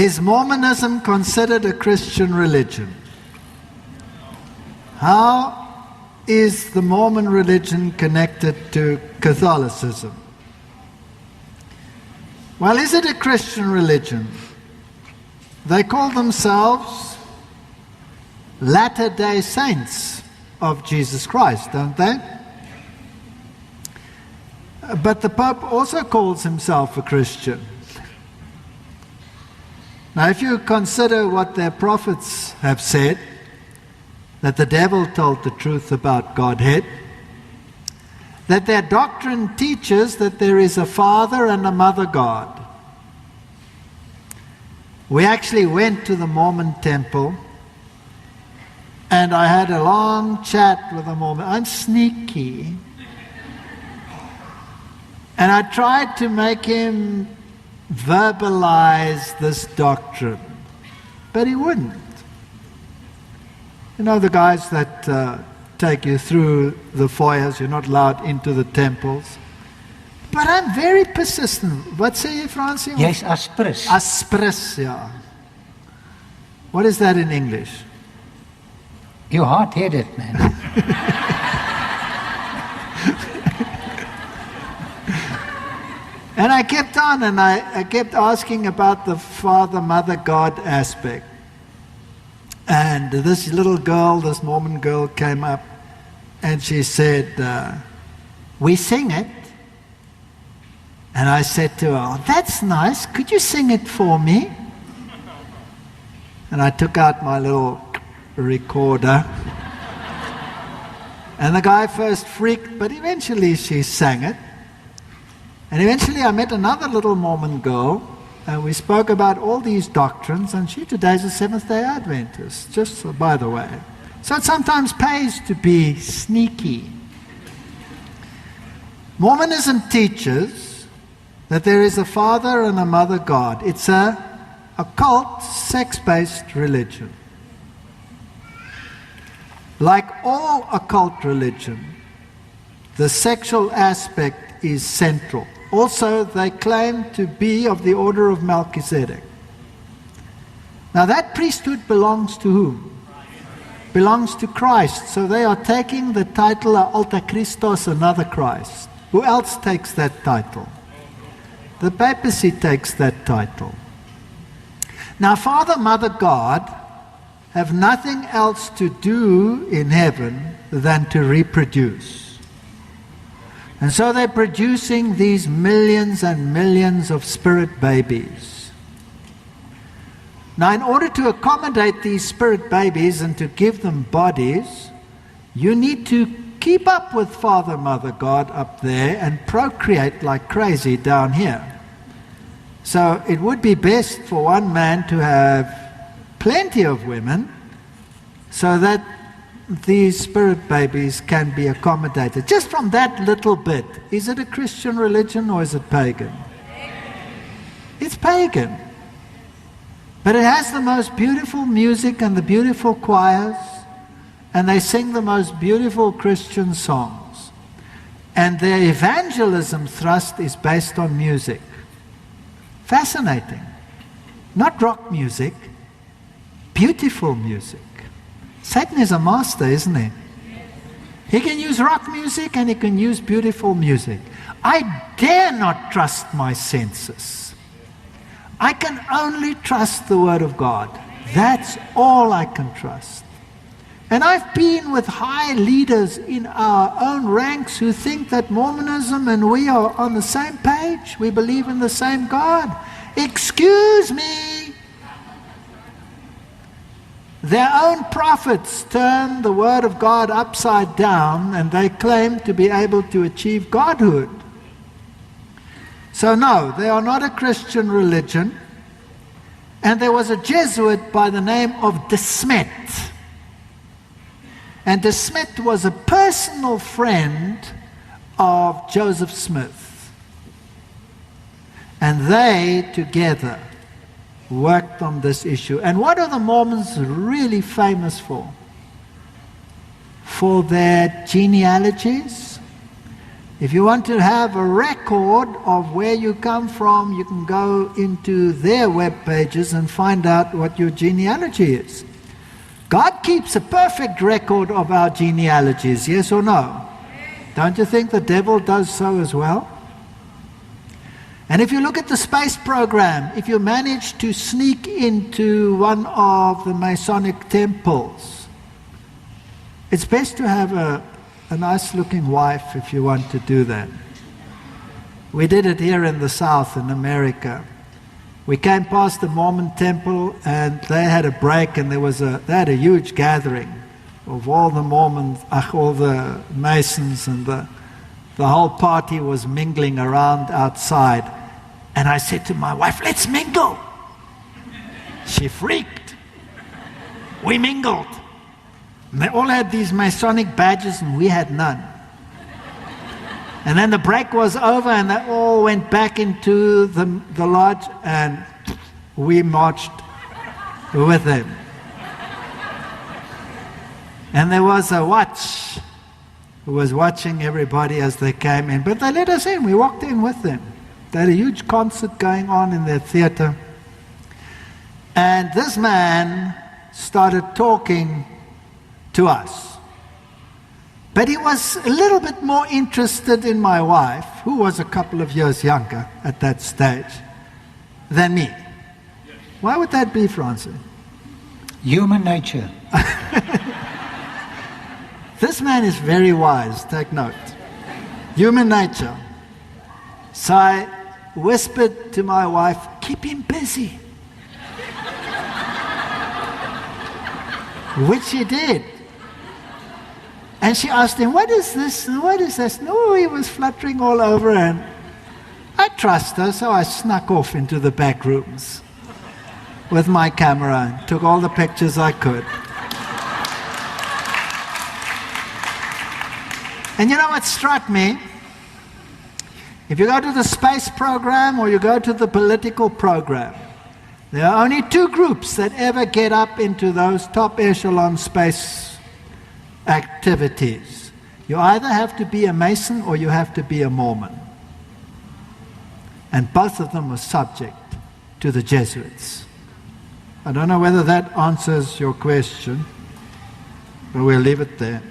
Is Mormonism considered a Christian religion? How is the Mormon religion connected to Catholicism? Well, is it a Christian religion? They call themselves Latter-day Saints of Jesus Christ, don't they? But the Pope also calls himself a Christian. Now, if you consider what their prophets have said, that the devil told the truth about Godhead, that their doctrine teaches that there is a Father and a Mother God. We actually went to the Mormon temple, and I had a long chat with a Mormon. I'm sneaky. And I tried to make him verbalize this doctrine, but he wouldn't. You know, the guys that take you through the foyers, you're not allowed into the temples. But I'm very persistent. What say you, Francie? Yes, aspres. Aspres, yeah. What is that in English? You're hard-headed, man. And I kept on, and I kept asking about the Father-Mother God aspect. And this little girl, this Mormon girl, came up, and she said, we sing it. And I said to her, oh, that's nice. Could you sing it for me? And I took out my little recorder. And the guy first freaked, but eventually she sang it. And eventually I met another little Mormon girl, and we spoke about all these doctrines, and she today's a Seventh-day Adventist, just by the way. So it sometimes pays to be sneaky. Mormonism teaches that there is a Father and a Mother God. It's a occult, sex-based religion. Like all occult religion, the sexual aspect is central. Also, they claim to be of the order of Melchizedek. Now that priesthood belongs to whom? Belongs to Christ. So they are taking the title Alter Christos, another Christ. Who else takes that title? The papacy takes that title. Now, Father, Mother, God have nothing else to do in heaven than to reproduce. And so they're producing these millions and millions of spirit babies. Now, in order to accommodate these spirit babies and to give them bodies, you need to keep up with Father, Mother, God up there and procreate like crazy down here. So it would be best for one man to have plenty of women so that these spirit babies can be accommodated. Just from that little bit, is it a Christian religion or is it pagan? It's pagan. But it has the most beautiful music and the beautiful choirs, and they sing the most beautiful Christian songs. And their evangelism thrust is based on music. Fascinating. Not rock music, beautiful music. Satan is a master, isn't he? He can use rock music and he can use beautiful music. I dare not trust my senses. I can only trust the Word of God. That's all I can trust. And I've been with high leaders in our own ranks who think that Mormonism and we are on the same page. We believe in the same God. Excuse me. Their own prophets turn the Word of God upside down and they claim to be able to achieve Godhood. So no, they are not a Christian religion. And there was a Jesuit by the name of De Smet. And De Smet was a personal friend of Joseph Smith. And they together worked on this issue. And what are the Mormons really famous for? For their genealogies. If you want to have a record of where you come from, you can go into their web pages and find out what your genealogy is. God keeps a perfect record of our genealogies, yes or no? Don't you think the devil does so as well? And if you look at the space program, if you manage to sneak into one of the Masonic temples, it's best to have a nice-looking wife if you want to do that. We did it here in the South, in America. We came past the Mormon temple, and they had a break, and they had a huge gathering of all the Mormons, all the Masons, and the whole party was mingling around outside. And I said to my wife, "Let's mingle." She freaked. We mingled. And they all had these Masonic badges and we had none. And then the break was over and they all went back into the lodge and we marched with them. And there was a watch who was watching everybody as they came in. But they let us in. We walked in with them. They had a huge concert going on in their theater. And this man started talking to us. But he was a little bit more interested in my wife, who was a couple of years younger at that stage, than me. Why would that be, Francis? Human nature. This man is very wise, take note. Human nature. So I whispered to my wife, "Keep him busy." Which he did. And she asked him, "What is this? What is this?" No, he was fluttering all over, and I trust her, so I snuck off into the back rooms with my camera and took all the pictures I could. And you know what struck me? If you go to the space program or you go to the political program, there are only two groups that ever get up into those top echelon space activities. You either have to be a Mason or you have to be a Mormon. And both of them were subject to the Jesuits. I don't know whether that answers your question, but we'll leave it there.